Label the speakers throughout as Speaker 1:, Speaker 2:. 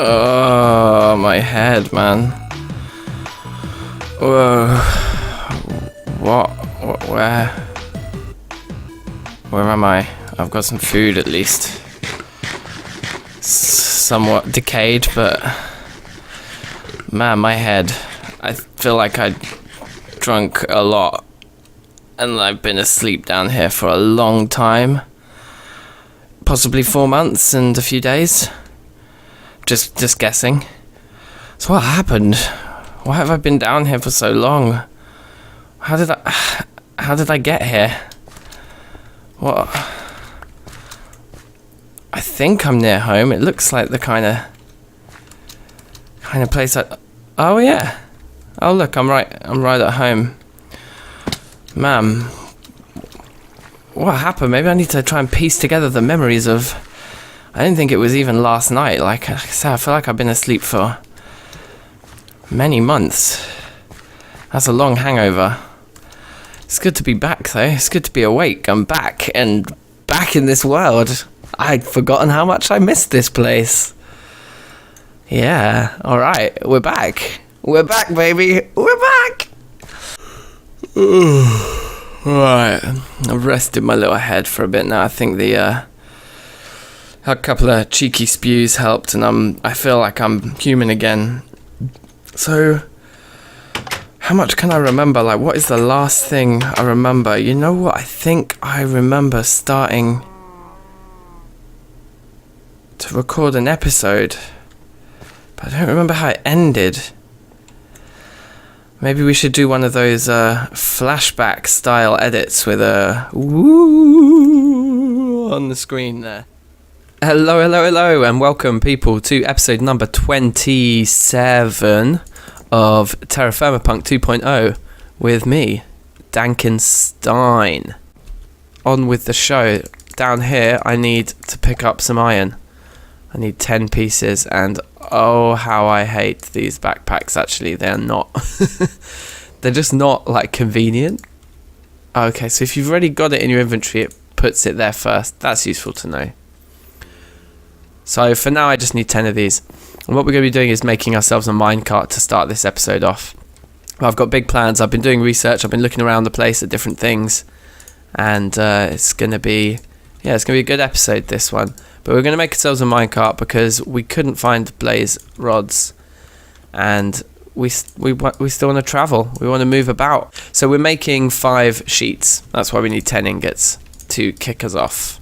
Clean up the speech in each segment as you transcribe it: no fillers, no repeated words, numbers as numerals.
Speaker 1: Oh, my head, man. Whoa. What? Where? Where am I? I've got some food at least. Somewhat decayed, but... Man, my head. I feel like I drunk a lot. And I've been asleep down here for a long time. Possibly 4 months and a few days. Just guessing. So what happened? Why have I been down here for so long? How did I get here? What? I think I'm near home. It looks like the kind of place oh yeah. Oh look, I'm right at home. Man, what happened? Maybe I need to try and piece together the memories of... I didn't think it was even last night. Like I said, I feel like I've been asleep for many months. That's a long hangover. It's good to be back though. It's good to be awake. I'm back and back in this world. I'd forgotten how much I missed this place. Yeah, alright, we're back. We're back, baby. We're back! Right, I've rested my little head for a bit now. I think a couple of cheeky spews helped, and I feel like I'm human again. So, how much can I remember? Like, what is the last thing I remember? You know what? I think I remember starting to record an episode, but I don't remember how it ended. Maybe we should do one of those flashback style edits with a woo on the screen there. Hello, and welcome people to episode number 27 of TerraFirmaPunk 2.0 with me, DankNStein. On with the show. Down here, I need to pick up some iron. I need 10 pieces, and oh, how I hate these backpacks, actually. They're not... they're just not, like, convenient. Okay, so if you've already got it in your inventory, it puts it there first. That's useful to know. So for now, I just need 10 of these. And what we're going to be doing is making ourselves a minecart to start this episode off. I've got big plans. I've been doing research. I've been looking around the place at different things. And it's going to be... yeah, it's going to be a good episode, this one. But we're going to make ourselves a minecart because we couldn't find blaze rods. And we still want to travel. We want to move about. So we're making 5 sheets. That's why we need 10 ingots to kick us off.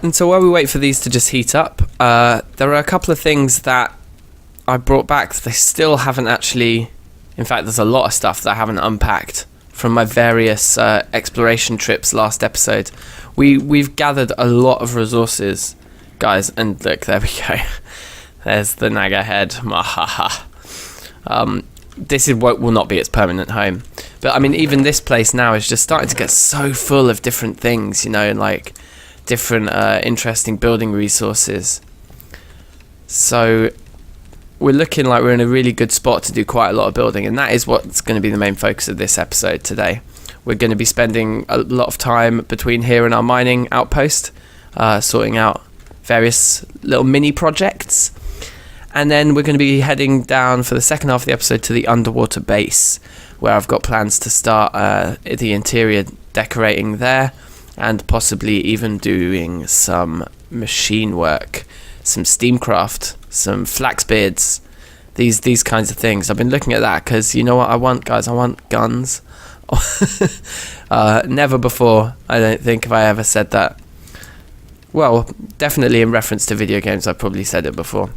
Speaker 1: And so while we wait for these to just heat up, there are a couple of things that I brought back that they still haven't actually... In fact, there's a lot of stuff that I haven't unpacked from my various exploration trips last episode. We've gathered a lot of resources, guys, and look, there we go. There's the Naga head. This will not be its permanent home. But I mean, even this place now is just starting to get so full of different things, you know, like different interesting building resources. So we're looking like we're in a really good spot to do quite a lot of building, and that is what's going to be the main focus of this episode today. We're going to be spending a lot of time between here and our mining outpost, sorting out various little mini projects, and then we're going to be heading down for the second half of the episode to the underwater base, where I've got plans to start the interior decorating there, and possibly even doing some machine work, some steamcraft, some flaxbeards, these kinds of things. I've been looking at that because you know what I want, guys? I want guns. Never before, I don't think, have I ever said that. Well, definitely in reference to video games, I've probably said it before.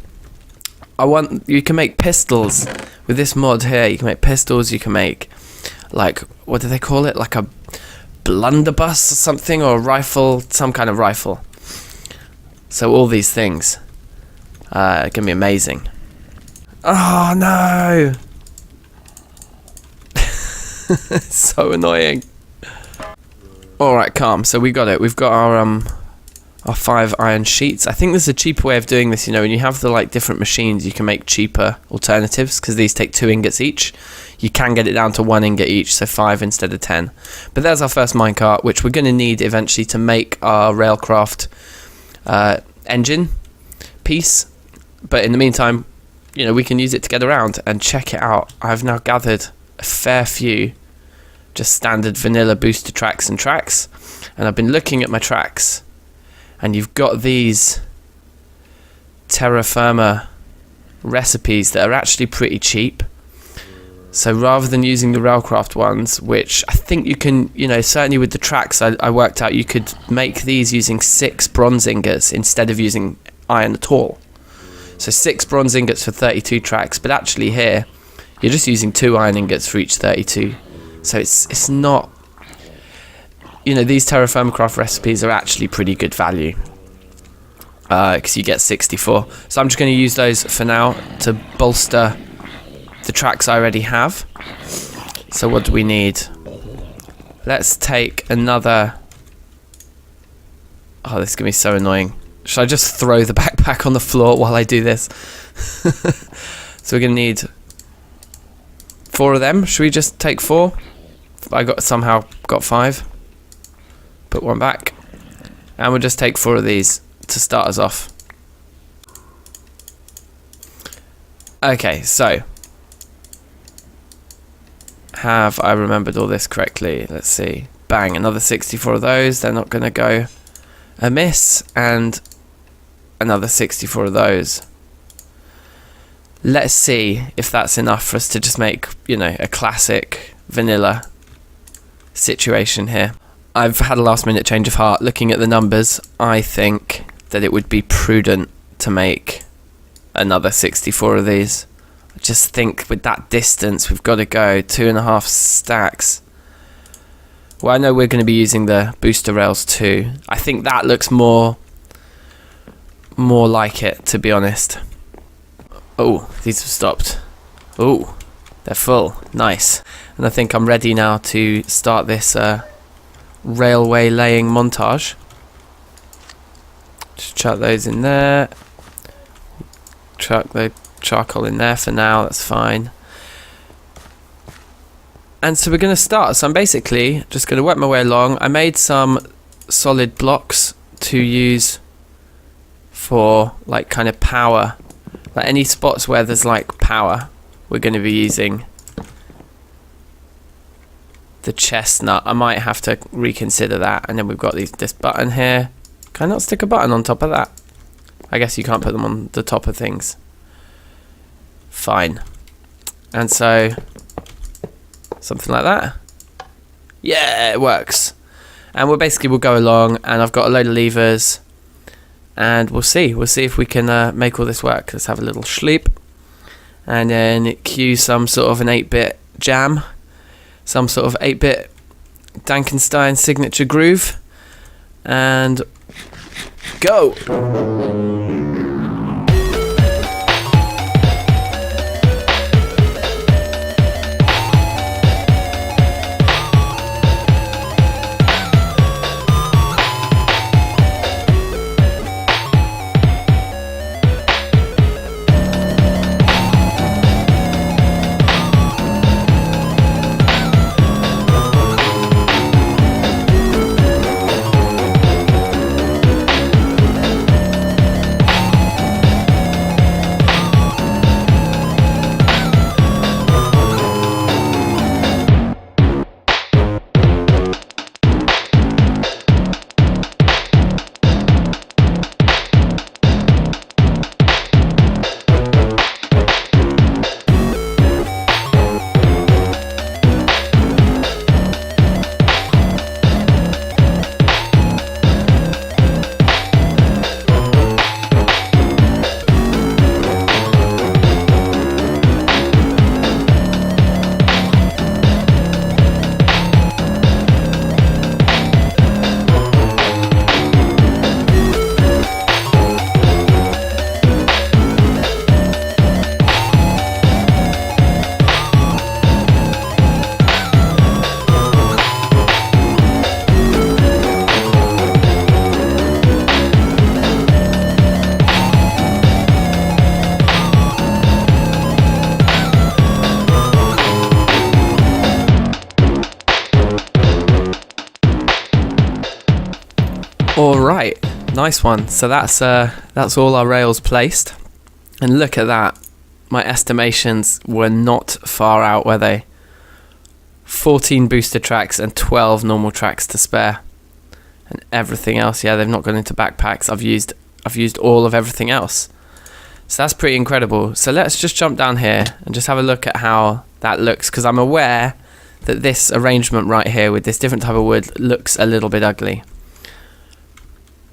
Speaker 1: You can make pistols with this mod here. You can make pistols, you can make, like, what do they call it? Like a blunderbuss or something, or a rifle, some kind of rifle. So all these things are going to be amazing. Oh no! So annoying. Alright, calm. So we got it. We've got our 5 iron sheets. I think there's a cheaper way of doing this, you know, when you have the like different machines, you can make cheaper alternatives because these take 2 ingots each. You can get it down to 1 ingot each, so 5 instead of 10. But there's our first minecart, which we're going to need eventually to make our railcraft engine piece. But in the meantime, you know, we can use it to get around. And check it out, I've now gathered a fair few just standard vanilla booster tracks and tracks, and I've been looking at my tracks, and you've got these TerraFirma recipes that are actually pretty cheap. So rather than using the Railcraft ones, which I think you can, you know, certainly with the tracks I worked out, you could make these using 6 bronze ingots instead of using iron at all. So 6 bronze ingots for 32 tracks, but actually here you're just using 2 iron ingots for each 32. So it's not, you know, these TerraFirmaCraft recipes are actually pretty good value, because you get 64. So I'm just going to use those for now to bolster the tracks I already have. So what do we need? Let's take another. Oh, this is going to be so annoying. Should I just throw the backpack on the floor while I do this? So we're going to need 4 of them. Should we just take 4? I somehow got 5. Put one back. And we'll just take 4 of these to start us off. Okay, so have I remembered all this correctly? Let's see. Bang, another 64 of those. They're not going to go amiss. And another 64 of those. Let's see if that's enough for us to just make, you know, a classic vanilla situation here. I've had a last minute change of heart. Looking at the numbers, I think that it would be prudent to make another 64 of these. I just think with that distance, we've got to go 2.5 stacks. Well, I know we're going to be using the booster rails too. I think that looks more like it, to be honest. Oh, these have stopped. Oh, they're full. Nice. And I think I'm ready now to start this railway laying montage. Just chuck those in there. Chuck the charcoal in there for now, that's fine. And so we're going to start. So I'm basically just going to work my way along. I made some solid blocks to use for like kind of power. Like any spots where there's like power, we're going to be using the chestnut. I might have to reconsider that. And then we've got this button here. Can I not stick a button on top of that? I guess you can't put them on the top of things. Fine. And so something like that. Yeah, it works. And we'll go along, and I've got a load of levers, and we'll see if we can make all this work. Let's have a little sleep, and then cue some sort of an 8-bit jam, some sort of 8-bit DankNStein signature groove, and go. Alright, nice one. So that's all our rails placed. And look at that. My estimations were not far out, were they? 14 booster tracks and 12 normal tracks to spare. And everything else, yeah, they've not gone into backpacks. I've used all of everything else. So that's pretty incredible. So let's just jump down here and just have a look at how that looks, because I'm aware that this arrangement right here with this different type of wood looks a little bit ugly.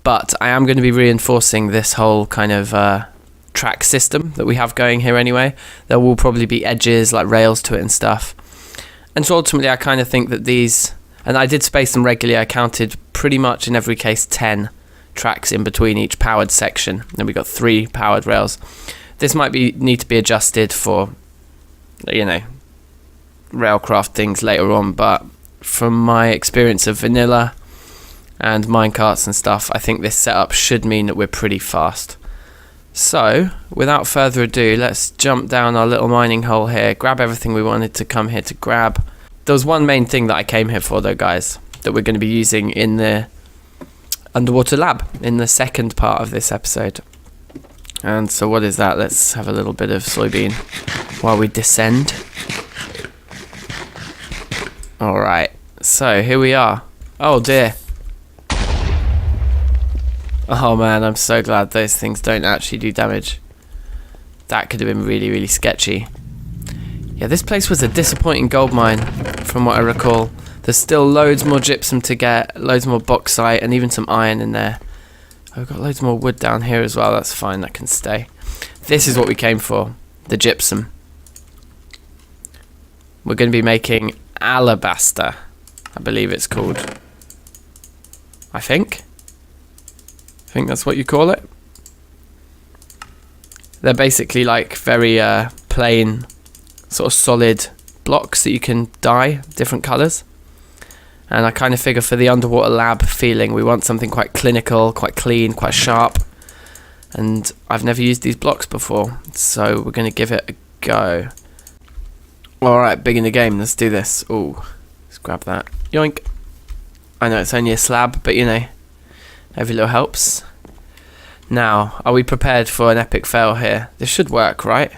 Speaker 1: But I am going to be reinforcing this whole kind of track system that we have going here anyway. There will probably be edges like rails to it and stuff. And so ultimately I kind of think that these, and I did space them regularly, I counted pretty much in every case 10 tracks in between each powered section. Then we got 3 powered rails. This might need to be adjusted for, you know, railcraft things later on, but from my experience of vanilla and minecarts and stuff, I think this setup should mean that we're pretty fast. So without further ado, let's jump down our little mining hole here, grab everything we wanted to come here to grab. There was one main thing that I came here for though, guys, that we're going to be using in the underwater lab in the second part of this episode. And so what is that? Let's have a little bit of soybean while we descend. Alright, so here we are. Oh dear. Oh man, I'm so glad those things don't actually do damage. That could have been really, really sketchy. Yeah, this place was a disappointing gold mine from what I recall. There's still loads more gypsum to get, loads more bauxite, and even some iron in there. I've got loads more wood down here as well. That's fine, that can stay. This is what we came for, the gypsum. We're going to be making alabaster, I believe it's called. I think that's what you call it. They're basically like very plain, sort of solid blocks that you can dye different colours. And I kind of figure for the underwater lab feeling, we want something quite clinical, quite clean, quite sharp. And I've never used these blocks before, so we're going to give it a go. Alright, big in the game, let's do this. Ooh, let's grab that. Yoink. I know it's only a slab, but you know, every little helps. Now, are we prepared for an epic fail here? This should work, right?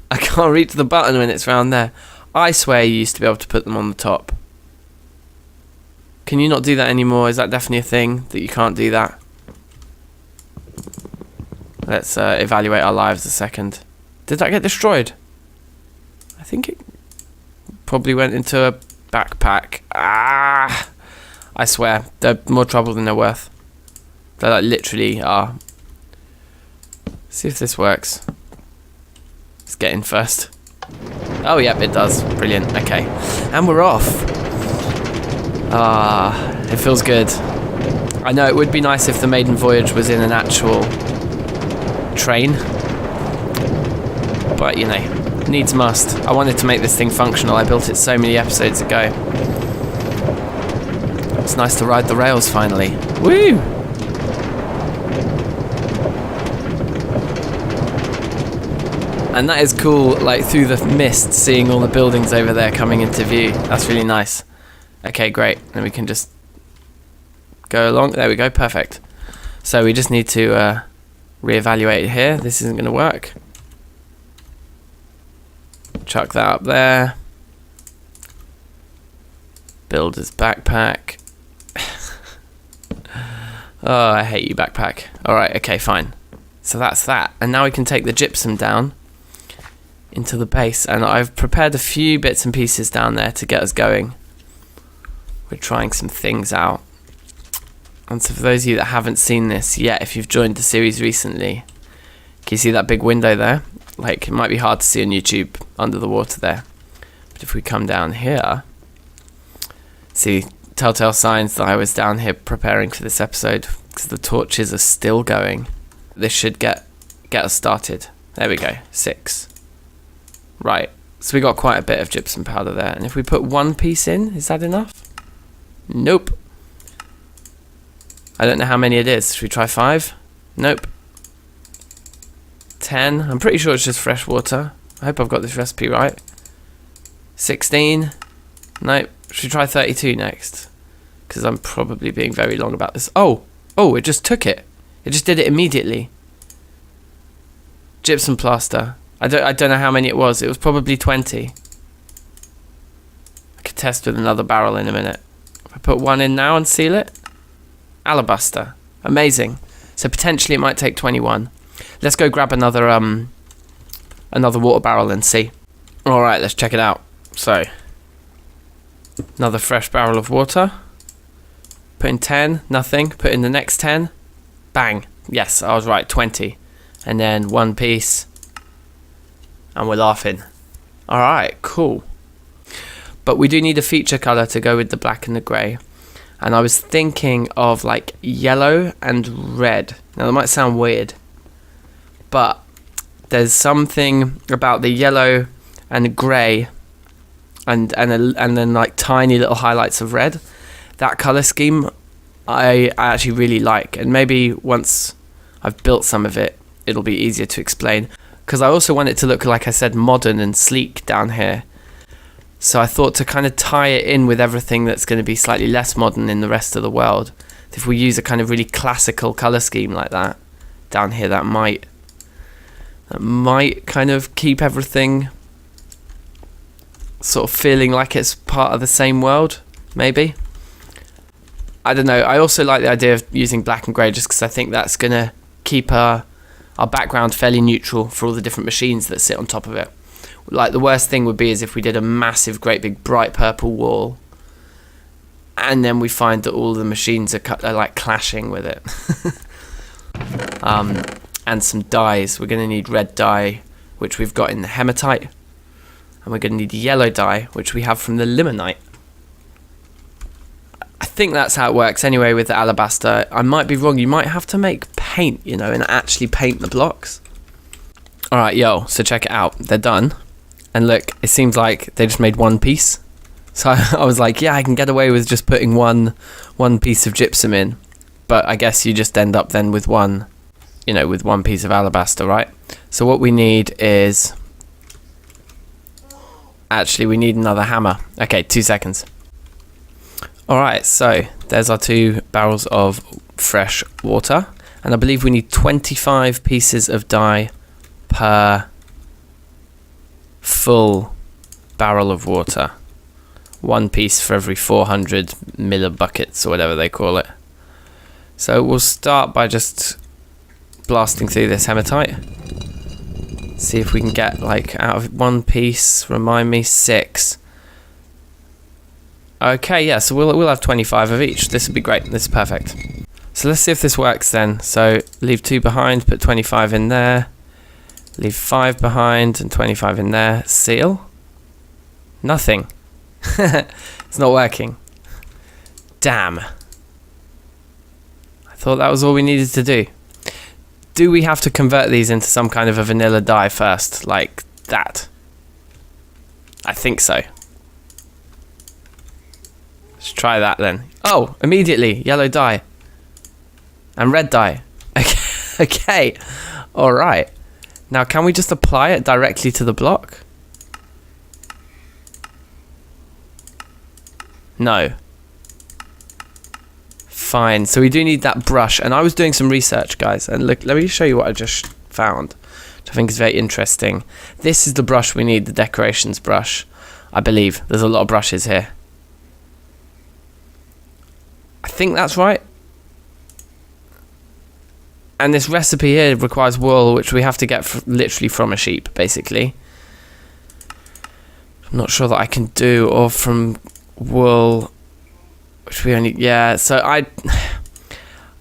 Speaker 1: I can't reach the button when it's round there. I swear you used to be able to put them on the top. Can you not do that anymore? Is that definitely a thing, that you can't do that? Let's evaluate our lives a second. Did that get destroyed? I think it probably went into a backpack. Ah! I swear, they're more trouble than they're worth. They like literally are. See if this works. Let's get in first. Oh yep, it does. Brilliant. Okay. And we're off. Ah, it feels good. I know it would be nice if the maiden voyage was in an actual train. But you know, needs must. I wanted to make this thing functional. I built it so many episodes ago. It's nice to ride the rails finally. Woo! And that is cool, like through the mist, seeing all the buildings over there coming into view. That's really nice. Okay, great. Then we can just go along. There we go, perfect. So we just need to reevaluate here. This isn't going to work. Chuck that up there. Builder's backpack. Oh, I hate you, backpack. Alright, okay, fine. So that's that. And now we can take the gypsum down into the base, and I've prepared a few bits and pieces down there to get us going. We're trying some things out. And so for those of you that haven't seen this yet, if you've joined the series recently, can you see that big window there? Like, it might be hard to see on YouTube under the water there. But if we come down here, see, telltale signs that I was down here preparing for this episode, because the torches are still going. This should get us started. There we go, 6. Right, so we got quite a bit of gypsum powder there, and if we put 1 piece in, is that enough? Nope. I don't know how many it is. Should we try 5? Nope. 10. I'm pretty sure it's just fresh water. I hope I've got this recipe right. 16. Nope. Should we try 32 next? Because I'm probably being very long about this. Oh, it just took it. It just did it immediately. gypsum plaster. I don't know how many it was. It was probably 20. I could test with another barrel in a minute. If I put one in now and seal it. Alabaster. Amazing. So potentially it might take 21. Let's go grab another water barrel and see. Alright, let's check it out. So, another fresh barrel of water. Put in 10, nothing. Put in the next 10. Bang. Yes, I was right, 20. And then one piece. And we're laughing. Alright, cool. But we do need a feature colour to go with the black and the grey. And I was thinking of like yellow and red. Now that might sound weird, but there's something about the yellow and the grey and then like tiny little highlights of red. That colour scheme I actually really like, and maybe once I've built some of it, it'll be easier to explain. Because I also want it to look, like I said, modern and sleek down here. So I thought to kind of tie it in with everything that's going to be slightly less modern in the rest of the world, if we use a kind of really classical colour scheme like that down here, that might kind of keep everything sort of feeling like it's part of the same world, maybe. I don't know. I also like the idea of using black and grey just because I think that's going to keep our background fairly neutral for all the different machines that sit on top of it. Like, the worst thing would be is if we did a massive, great big bright purple wall and then we find that all the machines are like clashing with it. And some dyes. We're going to need red dye, which we've got in the hematite, and we're going to need yellow dye, which we have from the limonite. I think that's how it works anyway with the alabaster. I might be wrong. You might have to make paint, you know, and actually paint the blocks. Alright, yo, so check it out. They're done. And look, it seems like they just made one piece. So I was like, yeah, I can get away with just putting one piece of gypsum in. But I guess you just end up then with one piece of alabaster, right? So what we need is... Actually, we need another hammer. Okay, 2 seconds. Alright, so there's our 2 barrels of fresh water. And I believe we need 25 pieces of dye per full barrel of water. 1 piece for every 400 millibuckets or whatever they call it. So we'll start by just blasting through this hematite. See if we can get, like, out of 1 piece, remind me, 6. Okay, yeah, so we'll have 25 of each. This would be great. This is perfect. So let's see if this works then. So leave 2 behind, put 25 in there. Leave 5 behind and 25 in there. Seal. Nothing. It's not working. Damn. I thought that was all we needed to do. Do we have to convert these into some kind of a vanilla dye first? Like that? I think so. Let's try that then. Oh, immediately. Yellow dye. And red dye. Okay. Okay. Alright. Now, can we just apply it directly to the block? No. Fine. So we do need that brush. And I was doing some research, guys. And look, let me show you what I just found, which I think is very interesting. This is the brush we need, the decorations brush, I believe. There's a lot of brushes here. I think that's right. And this recipe here requires wool, which we have to get literally from a sheep, basically. I'm not sure that I can do, or from wool, which we only... Yeah, so I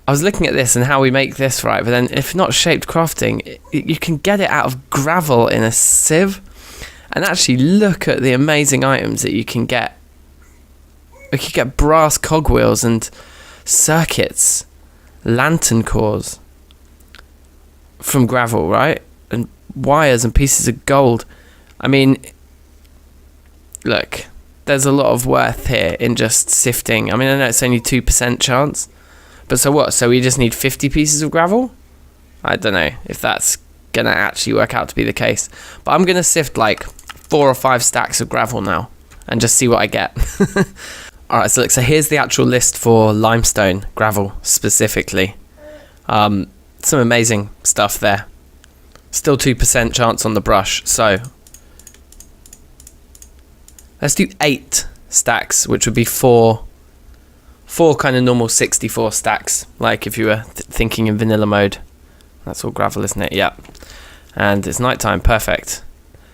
Speaker 1: was looking at this and how we make this, right? But then if not shaped crafting, you can get it out of gravel in a sieve. And actually look at the amazing items that you can get. We could get brass cogwheels and circuits, lantern cores from gravel, right? And wires and pieces of gold. I mean, look, there's a lot of worth here in just sifting. I mean, I know it's only 2% chance, but so what? So we just need 50 pieces of gravel? I don't know if that's gonna actually work out to be the case, but I'm gonna sift like 4 or 5 stacks of gravel now and just see what I get. Alright, so look, so here's the actual list for limestone gravel specifically. Some amazing stuff there. Still 2% chance on the brush, so let's do 8 stacks, which would be four kind of normal 64 stacks, like if you were thinking in vanilla mode. That's all gravel, isn't it? Yeah. And it's nighttime, perfect.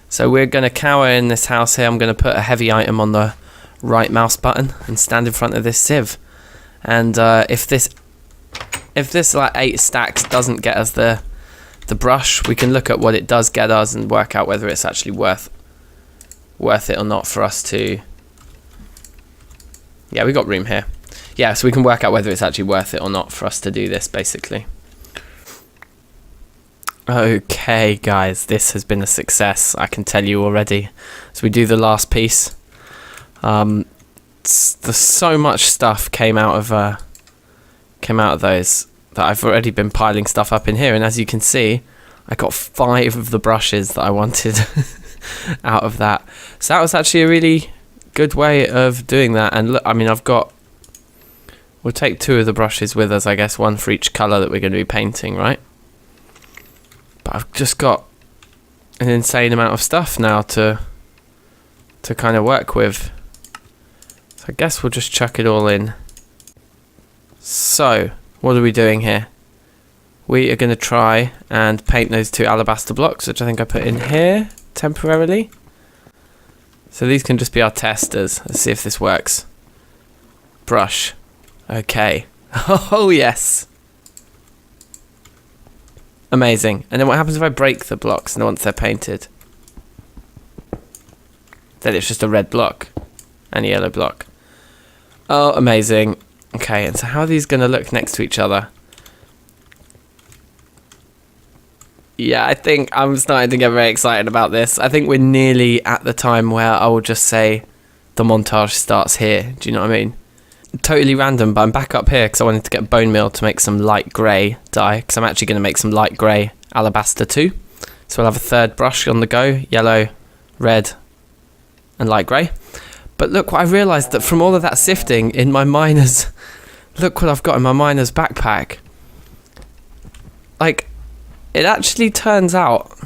Speaker 1: So we're going to cower in this house here. I'm going to put a heavy item on the right mouse button and stand in front of this sieve. And if this like 8 stacks doesn't get us the brush, we can look at what it does get us and work out whether it's actually worth it or not for us to. Yeah, we got room here. Yeah, so we can work out whether it's actually worth it or not for us to do this, basically. Okay, guys, this has been a success, I can tell you already. So we do the last piece. So much stuff came out of those that I've already been piling stuff up in here, and as you can see, I got 5 of the brushes that I wanted out of that. So that was actually a really good way of doing that. And look, I mean, we'll take 2 of the brushes with us, I guess, 1 for each colour that we're going to be painting, right? But I've just got an insane amount of stuff now to kind of work with. So I guess we'll just chuck it all in. So, what are we doing here? We are going to try and paint those 2 alabaster blocks, which I think I put in here temporarily. So these can just be our testers. Let's see if this works. Brush. Okay. Oh, yes. Amazing. And then what happens if I break the blocks and once they're painted? Then it's just a red block and a yellow block. Oh, amazing. Okay, and so how are these going to look next to each other? Yeah, I think I'm starting to get very excited about this. I think we're nearly at the time where I will just say the montage starts here. Do you know what I mean? Totally random, but I'm back up here because I wanted to get bone meal to make some light grey dye, because I'm actually going to make some light grey alabaster too. So we'll have a 3rd brush on the go, yellow, red and light grey. But look what I realised, that from all of that sifting in my miner's, look what I've got in my miner's backpack. Like, it actually turns out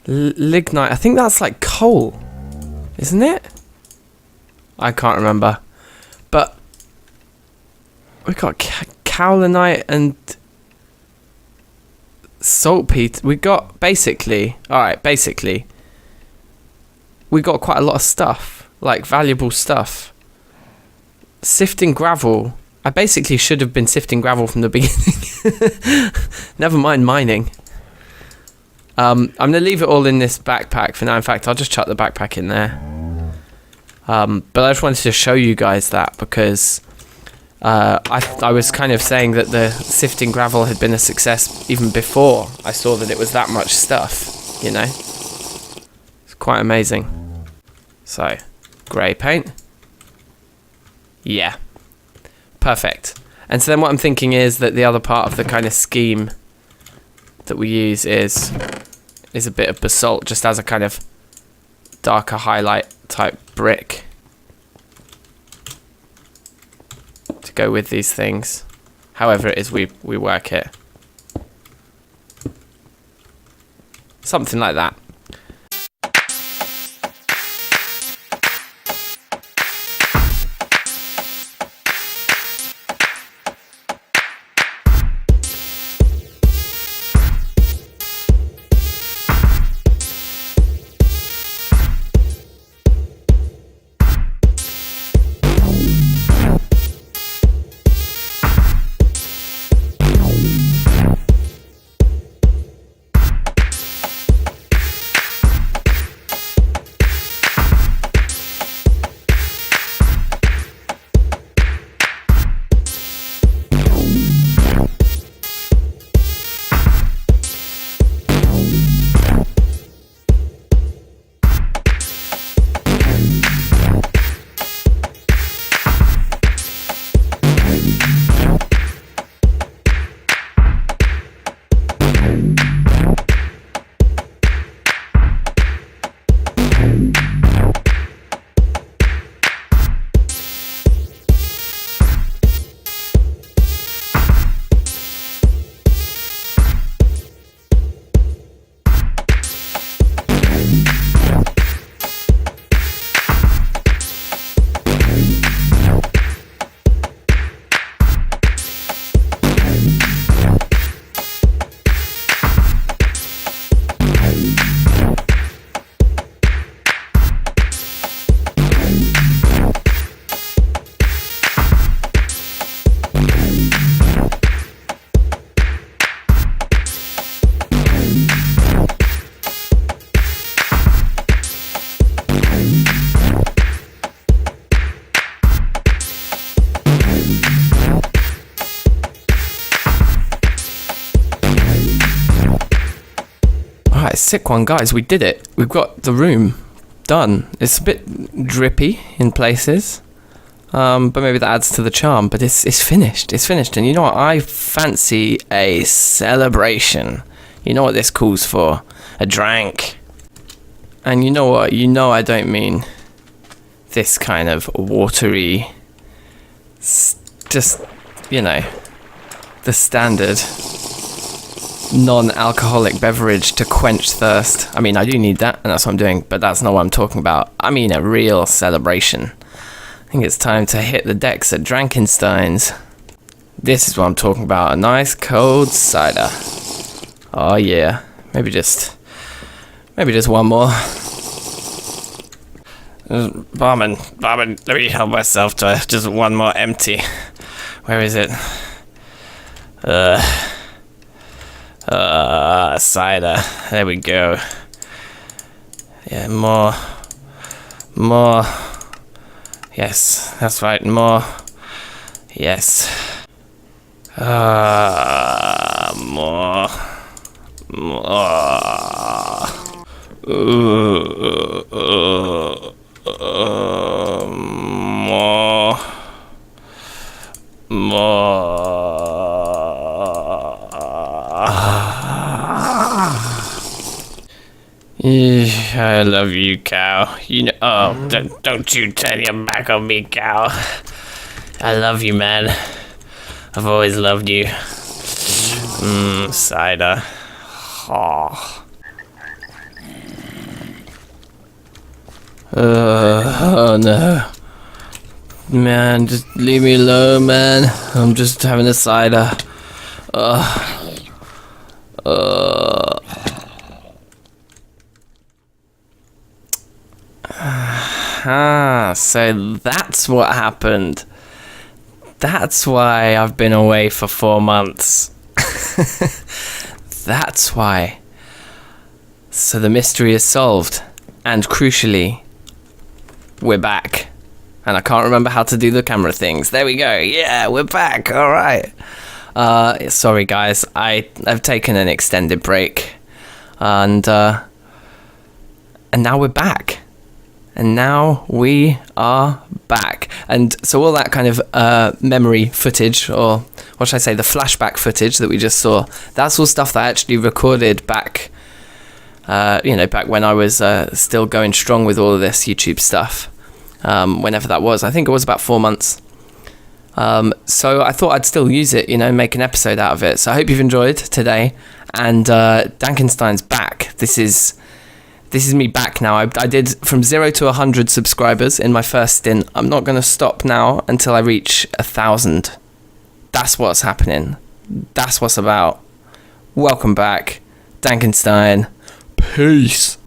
Speaker 1: lignite, I think that's like coal, isn't it? I can't remember. But we got kaolinite and saltpeter. We got basically we got quite a lot of stuff, like valuable stuff. Sifting gravel. I basically should have been sifting gravel from the beginning. Never mind mining. I'm going to leave it all in this backpack for now. In fact, I'll just chuck the backpack in there. But I just wanted to show you guys that because I was kind of saying that the sifting gravel had been a success even before I saw that it was that much stuff, you know. It's quite amazing. So, grey paint. Yeah. Perfect. And so then what I'm thinking is that the other part of the kind of scheme that we use is a bit of basalt, just as a kind of darker highlight type brick to go with these things. However it is we work it. Something like that. a sick one, guys. We did it. We've got the room done. It's a bit drippy in places, but maybe that adds to the charm. But it's finished. It's finished. And you know what? I fancy a celebration. You know what this calls for? A drank. And you know what? You know I don't mean this kind of watery, just, you know, the standard non-alcoholic beverage to quench thirst. I mean, I do need that, and that's what I'm doing, but that's not what I'm talking about. I mean a real celebration. I think it's time to hit the decks at DankNStein's. This is what I'm talking about, a nice cold cider. Oh yeah, maybe just one more. Barman, let me help myself to just one more empty. Where is it? Cider. There we go. Yeah, more. Yes, that's right, more. Yes. More. I love you, cow. You know. Oh, don't you turn your back on me, cow. I love you, man. I've always loved you. Cider. Oh. Oh no. Man, just leave me alone, man. I'm just having a cider. So that's what happened. That's why I've been away for 4 months. That's why. So the mystery is solved. And crucially, we're back. And I can't remember how to do the camera things. There we go. Yeah, we're back. All right. Sorry, guys. I've taken an extended break. And now we're back. And now we are back. And so all that kind of memory footage, or what should I say, the flashback footage that we just saw, that's all stuff that I actually recorded back, back when I was still going strong with all of this YouTube stuff. Whenever that was. I think it was about 4 months. So I thought I'd still use it, make an episode out of it. So I hope you've enjoyed today. And DankNStein's back. This is me back now. I did from 0 to 100 subscribers in my first stint. I'm not going to stop now until I reach 1,000. That's what's happening. That's what's about. Welcome back. DankNStein. Peace.